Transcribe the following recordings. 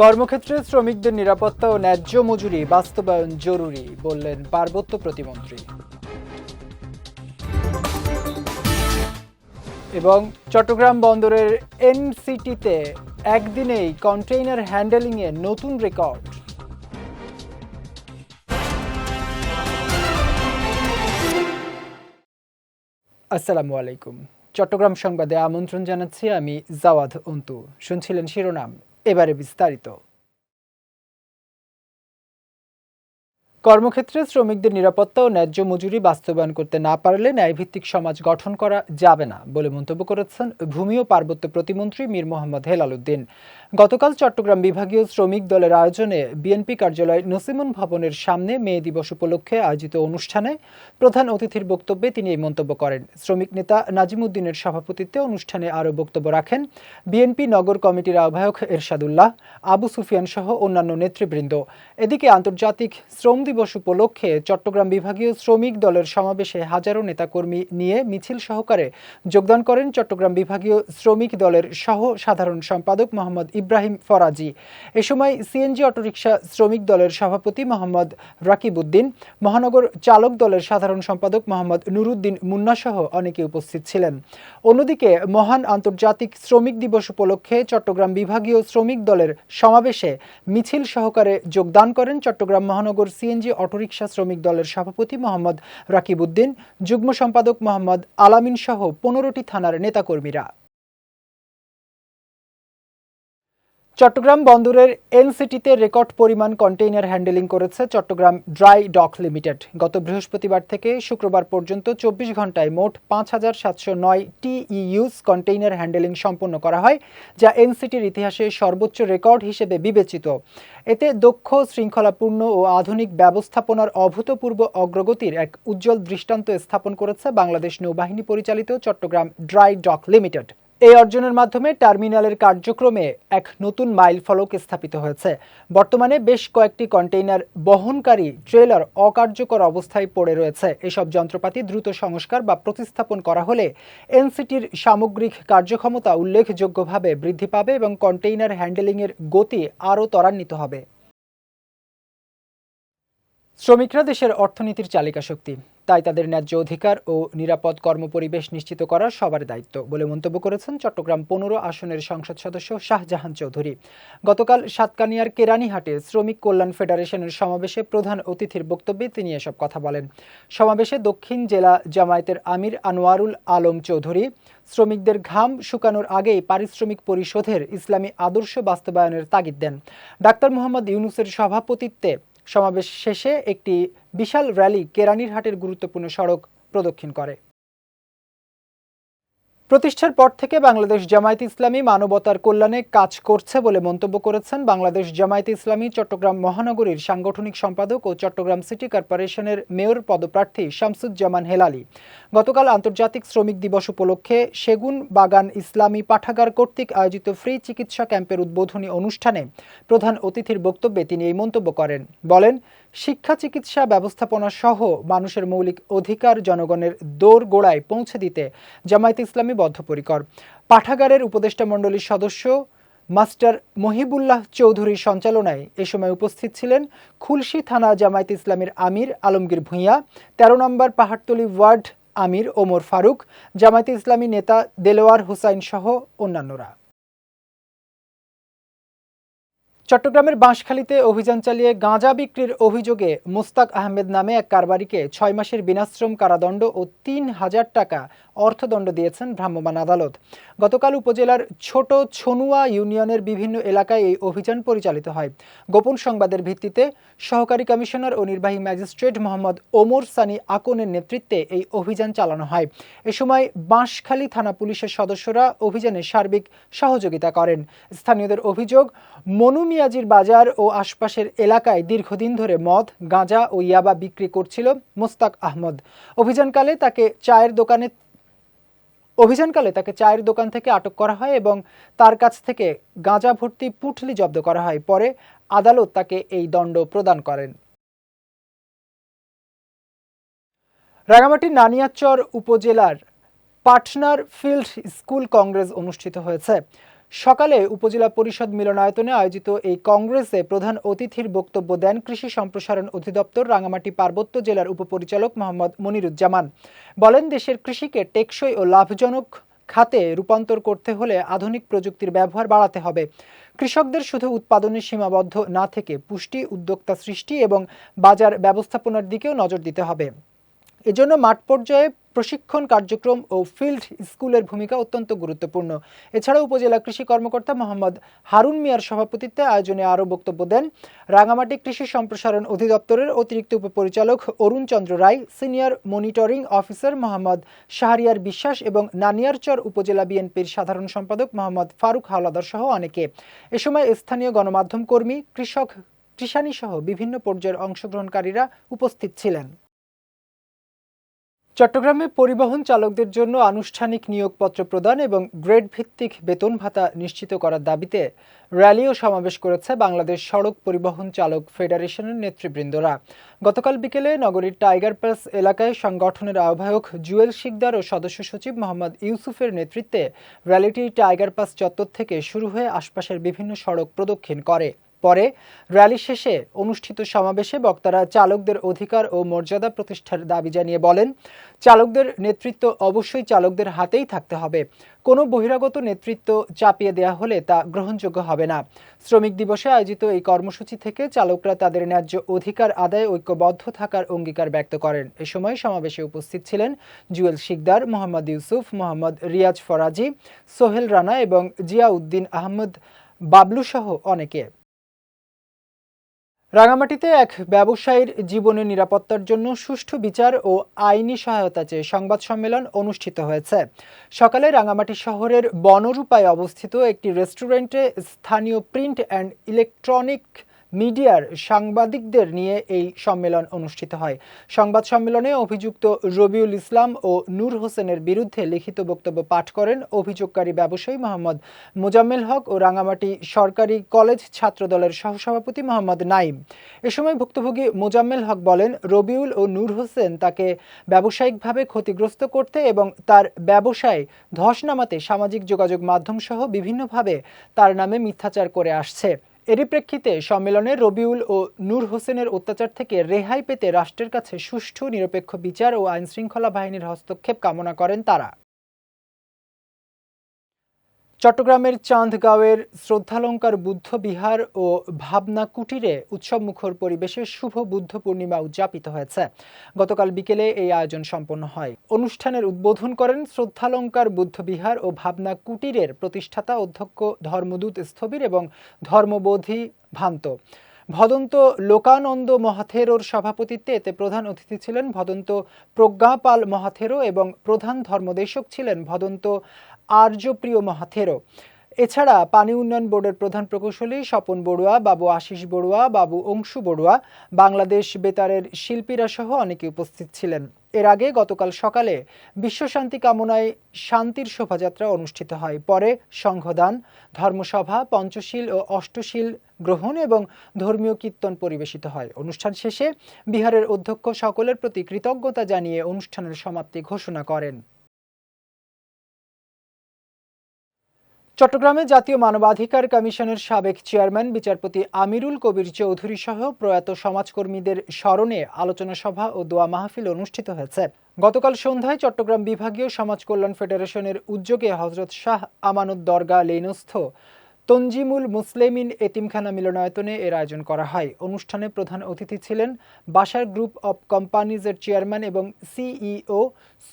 কর্মক্ষেত্রে শ্রমিকদের নিরাপত্তা ও ন্যায্য মজুরি বাস্তবায়ন জরুরি বললেন পার্বত্য প্রতিমন্ত্রী। এবং চট্টগ্রাম বন্দরের এনসিটিতে একদিনেই কন্টেইনার হ্যান্ডেলিংয়ে নতুন রেকর্ড। আসসালামু আলাইকুম। চট্টগ্রাম সংবাদে আমন্ত্রণ জানাচ্ছি আমি জাওয়াদ অন্তু। শুনছিলেন শিরোনাম, এবারে বিস্তারিত। কর্মক্ষেত্রে শ্রমিকদের নিরাপত্তা ও ন্যায্য মজুরি বাস্তবায়ন করতে না পারলে ন্যায়ভিত্তিক সমাজ গঠন করা যাবে না বলে মন্তব্য করেছেন ভূমি ও পার্বত্য প্রতিমন্ত্রী মীর মোহাম্মদ হেলাল উদ্দিন। গতকাল চট্টগ্রাম বিভাগীয় শ্রমিক দলের আয়োজনে বিএনপি কার্যালয় নসিমন ভবনের সামনে মে দিবস উপলক্ষে আয়োজিত অনুষ্ঠানে প্রধান অতিথির বক্তব্যে তিনি এই মন্তব্য করেন। শ্রমিক নেতা নাজিম উদ্দিনের সভাপতিত্বে অনুষ্ঠানে আরও বক্তব্য রাখেন বিএনপি নগর কমিটির আহ্বায়ক এরশাদুল্লাহ, আবু সুফিয়ান সহ অন্যান্য নেতৃবৃন্দ। এদিকে আন্তর্জাতিক শ্রম দিবস উপলক্ষে চট্টগ্রাম বিভাগীয় শ্রমিক দলের সমাবেশে হাজারো নেতাকর্মী নিয়ে মিছিল সহকারে যোগদান করেন চট্টগ্রাম বিভাগীয় শ্রমিক দলের সহ সাধারণ সম্পাদক মোহাম্মদ ইব্রাহিম ফরাজি। এ সময় সিএনজি অটোরিকশা শ্রমিক দলের সভাপতি মোহাম্মদ রাকিব উদ্দিন, মহানগর চালক দলের সাধারণ সম্পাদক মোহাম্মদ নুরুদ্দিন মুন্না সহ অনেকে উপস্থিত ছিলেন। অন্যদিকে মহান আন্তর্জাতিক শ্রমিক দিবস উপলক্ষে চট্টগ্রাম বিভাগীয় শ্রমিক দলের সমাবেশে মিছিল সহকারে যোগদান করেন চট্টগ্রাম মহানগর সিএনজি অটোরিকশা শ্রমিক দলের সভাপতি মোহাম্মদ রাকিব উদ্দিন, যুগ্ম সম্পাদক মোহাম্মদ আলামিন সহ 15টি থানার নেতাকর্মীরা। চট্টগ্রাম বন্দরের এনসিটিতে রেকর্ড পরিমাণ কন্টেইনার হ্যান্ডেলিং করেছে চট্টগ্রাম ড্রাই ডক লিমিটেড। গত বৃহস্পতিবার থেকে শুক্রবার পর্যন্ত 24 ঘন্টায় মোট 5,709 টিইউস কন্টেইনার হ্যান্ডেলিং সম্পন্ন করা হয়, যা এনসিটির ইতিহাসে সর্বোচ্চ রেকর্ড হিসেবে বিবেচিত। এতে দক্ষ, শৃঙ্খলাপূর্ণ ও আধুনিক ব্যবস্থাপনার অভূতপূর্ব অগ্রগতির এক উজ্জ্বল দৃষ্টান্ত স্থাপন করেছে বাংলাদেশ নৌবাহিনী পরিচালিত চট্টগ্রাম ড্রাই ডক লিমিটেড। এই অর্জনের মাধ্যমে টার্মিনালের কার্যক্রমে এক নতুন মাইল ফলক স্থাপিত হয়েছে। বর্তমানে বেশ কয়েকটি কন্টেইনার বহনকারী ট্রেলার অকার্যকর অবস্থায় পড়ে রয়েছে। এসব যন্ত্রপাতি দ্রুত সংস্কার বা প্রতিস্থাপন করা হলে এনসিটির সামগ্রিক কার্যক্ষমতা উল্লেখযোগ্যভাবে বৃদ্ধি পাবে এবং কন্টেইনার হ্যান্ডেলিংয়ের গতি আরও ত্বরান্বিত হবে। শ্রমিকরা দেশের অর্থনীতির চালিকা শক্তি, তাই তাদের ন্যায্য অধিকার ও নিরাপদ কর্মপরিবেশ নিশ্চিত করা সবার দায়িত্ব বলে মন্তব্য করেছেন চট্টগ্রাম 15 আসনের সংসদ সদস্য শাহজাহান চৌধুরী। গতকাল সাতকানিয়ার কেরানীহাটে শ্রমিক কল্যাণ ফেডারেশনের সমাবেশে প্রধান অতিথির বক্তব্যে তিনি এসব কথা বলেন। সমাবেশে দক্ষিণ জেলা জামায়াতের আমির আনোয়ারুল আলম চৌধুরী শ্রমিকদের ঘাম শুকানোর আগেই পারিশ্রমিক পরিশোধের ইসলামী আদর্শ বাস্তবায়নের তাগিদ দেন। ডাক্তার মোহাম্মদ ইউনুসের সভাপতিত্বে সমাবেশ শেষে একটি বিশাল র্যালি কেরানীরহাটের গুরুত্বপূর্ণ সড়ক প্রদক্ষিণ করে। প্রতিষ্ঠার পর থেকে বাংলাদেশ জামায়াতে ইসলামী মানবতার কল্যাণে কাজ করছে বলে মন্তব্য করেছেন বাংলাদেশ জামায়াতে ইসলামী চট্টগ্রাম মহানগরীর সাংগঠনিক সম্পাদক ও চট্টগ্রাম সিটি কর্পোরেশনের মেয়র পদপ্রার্থী শামসুজ্জামান হেলালি। গতকাল আন্তর্জাতিক শ্রমিক দিবস উপলক্ষে সেগুন বাগান ইসলামী পাঠাগার কর্তৃক আয়োজিত ফ্রি চিকিৎসা ক্যাম্পের উদ্বোধনী অনুষ্ঠানে প্রধান অতিথির বক্তব্যে তিনি এই মন্তব্য করেন। বলেন, শিক্ষা, চিকিৎসা ব্যবস্থাপনা সহ মানুষের মৌলিক অধিকার জনগণের দোরগোড়ায় পৌঁছে দিতে জামায়াতে ইসলামী বদ্ধপরিকর। পাঠাগারের উপদেষ্টা মণ্ডলীর সদস্য মাস্টার মহিবুল্লাহ চৌধুরীর সঞ্চালনায় এ সময় উপস্থিত ছিলেন খুলশী থানা জামায়াতে ইসলামীর আমির আলমগীর ভূঁইয়া, 13 নম্বর পাহাড়তলী ওয়ার্ড আমির ওমর ফারুক, জামায়াতে ইসলামী নেতা দেলোয়ার হোসাইন সহ অন্যান্যরা। চট্টগ্রামের বাঁশখালীতে অভিযান চালিয়ে গাঁজা বিক্রির অভিযোগে মোস্তাক আহমেদ নামে এক কারবারিকে 6 মাসের বিনাশ্রম কারাদণ্ড ও 3,000 টাকা অর্থদণ্ড দিয়েছেন ভ্রাম্যমাণ আদালত। গতকাল উপজেলার ছোট ছনুয়া ইউনিয়নের বিভিন্ন এলাকায় এই অভিযান পরিচালিত হয়। গোপন সংবাদের ভিত্তিতে সহকারী কমিশনার ও নির্বাহী ম্যাজিস্ট্রেট মোহাম্মদ ওমর সানি আকনের নেতৃত্বে এই অভিযান চালানো হয়। এ সময় বাঁশখালী থানা পুলিশের সদস্যরা অভিযানে সার্বিক সহযোগিতা করেন। স্থানীয়দের অভিযোগ, মনু মিয়াজির বাজার ও আশপাশের এলাকায় দীর্ঘদিন ধরে মদ, গাঁজা ও ইয়াবা বিক্রি করছিল মোস্তাক আহমদ। অভিযানকালে তাকে চায়ের দোকান থেকে আটক করা হয় এবং তার কাছ থেকে গাঁজা ভর্তি পুঁটলি জব্দ করা হয়। পরে আদালত তাকে এই দণ্ড প্রদান করেন। রাঙামাটির নানিয়ারচর উপজেলার পাটনার ফিল্ড স্কুল কংগ্রেস অনুষ্ঠিত হয়েছে। সকালে উপজেলা পরিষদ মিলনায়তনে আয়োজিত এই কংগ্রেসে প্রধান অতিথির বক্তব্য দেন কৃষি সম্প্রসারণ অধিদপ্তর রাঙ্গামাটি পার্বত্য জেলার উপপরিচালক মোহাম্মদ মনিরুজ্জামান। বলেন, দেশের কৃষিকে টেকসই ও লাভজনক খাতে রূপান্তর করতে হলে আধুনিক প্রযুক্তির ব্যবহার বাড়াতে হবে। কৃষকদের শুধু উৎপাদনে সীমাবদ্ধ না থেকে পুষ্টি, উদ্যোক্তা সৃষ্টি এবং বাজার ব্যবস্থাপনার দিকেও নজর দিতে হবে। এজন্য মাঠ পর্যায়ে প্রশিক্ষণ কার্যক্রম ও ফিল্ড স্কুলের ভূমিকা অত্যন্ত গুরুত্বপূর্ণ। এছাড়া উপজেলা কৃষি কর্মকর্তা মোহাম্মদ হারুন মিয়ার সভাপতিত্বে আয়োজনে আরও বক্তব্য দেন রাঙ্গামাটি কৃষি সম্প্রসারণ অধিদপ্তরের অতিরিক্ত উপপরিচালক Arun Chandra Roy, senior monitoring officer Mohammad Shahriar Biswas এবং নানিয়ারচর উপজেলা বিএনপির সাধারণ সম্পাদক মোহাম্মদ ফারুক হাওলাদার সহ অনেকে। এ সময় স্থানীয় গণমাধ্যম কর্মী, কৃষক, কৃষানী সহ বিভিন্ন পর্যায়ের অংশগ্রহণকারীরা উপস্থিত ছিলেন। চট্টগ্রামে পরিবহন চালকদের জন্য আনুষ্ঠানিক নিয়োগপত্র প্রদান এবং গ্রেড ভিত্তিক বেতন ভাতা নিশ্চিত করার দাবিতে র্যালি ও সমাবেশ করেছে বাংলাদেশ সড়ক পরিবহন চালক ফেডারেশনের নেতৃবৃন্দরা। গতকাল বিকেলে নগরীর টাইগার পাস এলাকায় সংগঠনের আহ্বায়ক জুয়েল শিকদার ও সদস্য সচিব মোহাম্মদ ইউসুফের নেতৃত্বে র্যালিটি টাইগার পাস চত্বর থেকে শুরু হয়ে আশপাশের বিভিন্ন সড়ক প্রদক্ষিণ করে। পরে র্যালি শেষে অনুষ্ঠিত সমাবেশে বক্তারা চালকদের অধিকার ও মর্যাদা প্রতিষ্ঠার দাবি জানিয়ে বলেন, চালকদের নেতৃত্ব অবশ্যই চালকদের হাতেই থাকতে হবে। কোনো বহিরাগত নেতৃত্ব চাপিয়ে দেওয়া হলে তা গ্রহণযোগ্য হবে না। শ্রমিক দিবসে আয়োজিত এই কর্মসূচি থেকে চালকরা তাদের ন্যায্য অধিকার আদায়ে ঐক্যবদ্ধ থাকার অঙ্গীকার ব্যক্ত করেন। এ সময় সমাবেশে উপস্থিত ছিলেন জুয়েল শিকদার, মোহাম্মদ ইউসুফ, মোহাম্মদ রিয়াজ ফরাজি, সোহেল রানা এবং জিয়াউদ্দিন আহমদ বাবলু সহ অনেকে। রাঙামাটিতে এক ব্যবসায়ীর জীবনের নিরাপত্তার জন্য সুষ্ঠু বিচার ও আইনি সহায়তা চেয়ে সংবাদ সম্মেলন অনুষ্ঠিত হয়েছে। সকালে রাঙামাটি শহরের বনরূপায় অবস্থিত একটি রেস্টুরেন্টে স্থানীয় প্রিন্ট অ্যান্ড ইলেকট্রনিক মিডিয়ার সাংবাদিকদের নিয়ে এই সম্মেলন অনুষ্ঠিত হয়। সংবাদ সম্মেলনে অভিযুক্ত রবিউল ইসলাম ও নূর হোসেনের বিরুদ্ধে লিখিত বক্তব্য পাঠ করেন অভিযোগকারী ব্যবসায়ী মোহাম্মদ মোজাম্মেল হক ও রাঙামাটি সরকারি কলেজ ছাত্রদলের সহসভাপতি মোহাম্মদ নাইম। এ সময় ভুক্তভোগী মোজাম্মেল হক বলেন, রবিউল ও নূর হোসেন তাকে ব্যবসায়িকভাবে ক্ষতিগ্রস্ত করতে এবং তার ব্যবসায় ধস নামাতে সামাজিক যোগাযোগ মাধ্যম সহ বিভিন্নভাবে তার নামে মিথ্যাচার করে আসছে। এরই প্রেক্ষিতে সম্মেলনে রবিউল ও নূর হোসেনের অত্যাচার থেকে রেহাই পেতে রাষ্ট্রের কাছে সুষ্ঠু নিরপেক্ষ বিচার ও আইনশৃঙ্খলা বাহিনীর হস্তক্ষেপ কামনা করেন তারা। চট্টগ্রামের চান্দগাঁওয়ের শ্রদ্ধালঙ্কার বুদ্ধ বিহার ও ভাবনা কুটিরে উৎসবমুখর পরিবেশে শুভ বুদ্ধ পূর্ণিমা উদযাপিত হয়েছে। গতকাল বিকেলে এই আয়োজন সম্পন্ন হয়। অনুষ্ঠানের উদ্বোধন করেন শ্রদ্ধালঙ্কার বুদ্ধ বিহার ও ভাবনা কুটিরের প্রতিষ্ঠাতা অধ্যক্ষ ধর্মদূত স্থবির এবং ধর্মবোধি ভান্ত। ভদন্ত লোকানন্দ মহাথেরোর সভাপতিত্বে এতে প্রধান অতিথি ছিলেন ভদন্ত প্রজ্ঞাপাল মহাথেরো এবং প্রধান ধর্মদেশক ছিলেন ভদন্ত আর্যপ্রিয় মহাথেরো। এছাড়া পানি উন্নয়ন বোর্ডের প্রধান প্রকৌশলী স্বপন বড়ুয়া, বাবু আশিস বড়ুয়া, বাবু অংশু বড়ুয়া, বাংলাদেশ বেতারের শিল্পীরা সহ অনেকে উপস্থিত ছিলেন। এর আগে গতকাল সকালে বিশ্বশান্তি কামনায় শান্তির শোভাযাত্রা অনুষ্ঠিত হয়। পরে সংঘদান, ধর্মসভা, পঞ্চশীল ও অষ্টশীল গ্রহণ এবং ধর্মীয় কীর্তন পরিবেশিত হয়। অনুষ্ঠান শেষে বিহারের অধ্যক্ষ সকলের প্রতি কৃতজ্ঞতা জানিয়ে অনুষ্ঠানের সমাপ্তি ঘোষণা করেন। চট্টগ্রামে জাতীয় মানবাধিকার কমিশনের সাবেক চেয়ারম্যান বিচারপতি আমিরুল কবির চৌধুরী সহ প্রয়াত সমাজকর্মীদের স্মরণে আলোচনা সভা ও দোয়া মাহফিল অনুষ্ঠিত হয়েছে। গতকাল সন্ধ্যায় চট্টগ্রাম বিভাগীয় সমাজ কল্যাণ ফেডারেশনের উদ্যোগে হযরত শাহ আমানত দরগা লেনস্থ তনজিমুল মুসলিমিন এতিমখানা মিলনায়তনে এর আয়োজন করা হয়। অনুষ্ঠানে প্রধান অতিথি ছিলেন বাশার গ্রুপ অব কোম্পানিজের চেয়ারম্যান এবং সিইও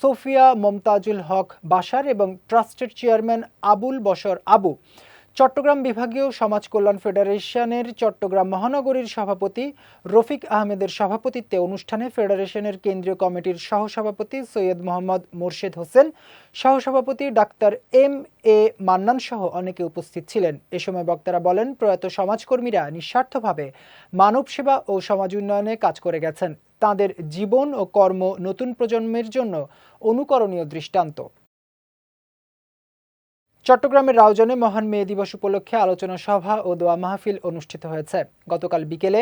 সোফিয়া মমতাজুল হক বাশার এবং ট্রাস্টের চেয়ারম্যান আবুল বশর আবু। চট্টগ্রাম বিভাগীয় সমাজ কল্যাণ ফেডারেশনের চট্টগ্রাম মহানগরীর সভাপতি রফিক আহমেদের সভাপতিত্বে অনুষ্ঠানে ফেডারেশনের কেন্দ্রীয় কমিটির সহসভাপতি সৈয়দ মোহাম্মদ মোর্শেদ হোসেন, সহসভাপতি ডাক্তার এম.এ. মান্নান সহ অনেকে উপস্থিত ছিলেন। এ সময় বক্তারা বলেন, প্রয়াত সমাজকর্মীরা নিঃস্বার্থভাবে মানব সেবা ও সমাজ উন্নয়নে কাজ করে গেছেন। তাঁদের জীবন ও কর্ম নতুন প্রজন্মের জন্য অনুকরণীয় দৃষ্টান্ত। চট্টগ্রামের রাউজানে মহান মে দিবস উপলক্ষে আলোচনা সভা ও দোয়া মাহফিল অনুষ্ঠিত হয়েছে। গতকাল বিকেলে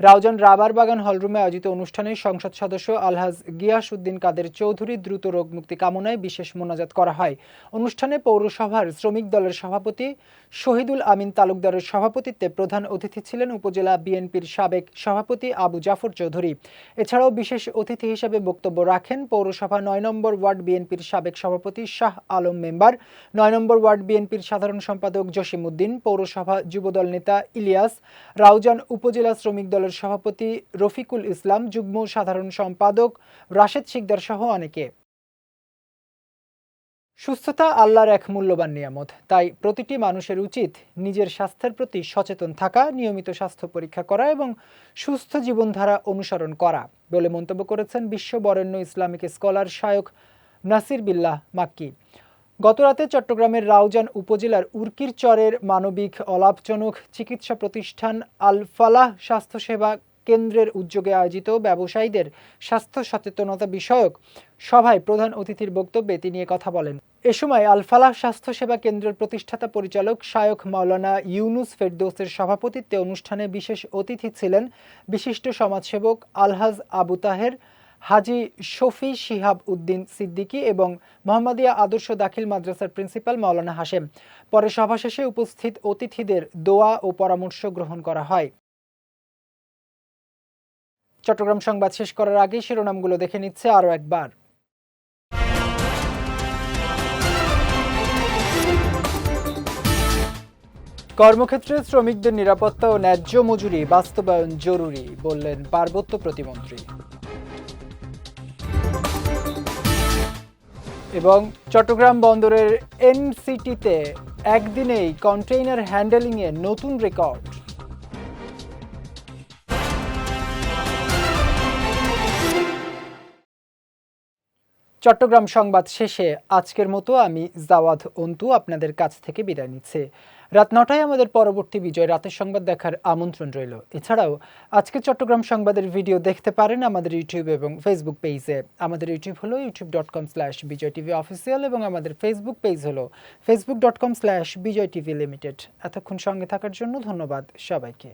রাউজান রাবার বাগান হলরুমে আয়োজিত অনুষ্ঠানে সংসদ সদস্য আলহাজ গিয়াস উদ্দিন কাদের চৌধুরী দ্রুত রোগ মুক্তি কামনায় বিশেষ মোনাজাত করা হয়। অনুষ্ঠানে পৌরসভার শ্রমিক দলের সভাপতি শহীদুল আমিন তালুকদারের সভাপতিত্বে প্রধান অতিথি ছিলেন উপজেলা বিএনপির সাবেক সভাপতি আবু জাফর চৌধুরী। এছাড়াও বিশেষ অতিথি হিসেবে বক্তব্য রাখেন পৌরসভা ৯ নম্বর ওয়ার্ড বিএনপির সাবেক সভাপতি শাহ আলম মেম্বার, ৯ নম্বর ওয়ার্ড বিএনপির সাধারণ সম্পাদক জসিম উদ্দিন, পৌরসভা যুবদল নেতা ইলিয়াস, রাউজান উপজেলা শ্রমিক দলের সভাপতি রফিকুল ইসলাম, যুগ্ম সাধারণ সম্পাদক রাশেদ শিকদার সহ অনেকে। সুস্থতা আল্লাহর এক মূল্যবান নিয়ামত, তাই প্রতিটি মানুষের উচিত নিজের স্বাস্থ্যের প্রতি সচেতন থাকা, নিয়মিত স্বাস্থ্য পরীক্ষা করা এবং সুস্থ জীবনধারা অনুসরণ করা বলে মন্তব্য করেছেন বিশ্ব বরেণ্য ইসলামিক স্কলার শায়খ নাসির বিল্লাহ মাক্কি। গতরাতে চট্টগ্রামের রাউজান উপজেলার উরকির চরের মানবিক অলাভজনক চিকিৎসা প্রতিষ্ঠান আল ফালাহ স্বাস্থ্যসেবা কেন্দ্রের উদ্যোগে আয়োজিত ব্যবসায়ীদের স্বাস্থ্য সচেতনতা বিষয়ক সভায় প্রধান অতিথির বক্তব্যে তিনি কথা বলেন। এ সময় আল ফালাহ স্বাস্থ্যসেবা কেন্দ্রের প্রতিষ্ঠাতা পরিচালক শায়খ মাওলানা ইউনুস ফেরদৌসের সভাপতিত্বে অনুষ্ঠানে বিশেষ অতিথি ছিলেন বিশিষ্ট সমাজসেবক আলহাজ আবু তাহের, হাজি শফি শিহাব উদ্দিন সিদ্দিকী এবং মোহাম্মদিয়া আদর্শ দাখিল মাদ্রাসার প্রিন্সিপাল মাওলানা হাশেম। পরে সভা শেষে উপস্থিত অতিথিদের দোয়া ও পরামর্শ গ্রহণ করা হয়। চট্টগ্রাম সংবাদ শেষ করার আগে শিরোনামগুলো দেখে নিচ্ছে আরও একবার। কর্মক্ষেত্রে শ্রমিকদের নিরাপত্তা ও ন্যায্য মজুরি বাস্তবায়ন জরুরি বললেন পার্বত্য প্রতিমন্ত্রী। এবং চট্টগ্রাম বন্দরের এনসিটিতে একদিনেই কন্টেইনার হ্যান্ডেলিংয়ে নতুন রেকর্ড। চট্টগ্রাম সংবাদ শেষে আজকের মতো আমি জাওয়াদ অন্তু আপনাদের কাছ থেকে বিদায় নিচ্ছি। রাত ৯টায় আমাদের পরবর্তী বিজয় রাতের সংবাদ দেখার আমন্ত্রণ রইল। এছাড়াও আজকে চট্টগ্রাম সংবাদের ভিডিও দেখতে পারেন আমাদের ইউটিউব এবং ফেসবুক পেজে। আমাদের ইউটিউব হলো youtube.com/BJTV অফিসিয়াল এবং আমাদের ফেসবুক পেজ হলো facebook.com/BJTV লিমিটেড। এতক্ষণ সঙ্গে থাকার জন্য ধন্যবাদ সবাইকে।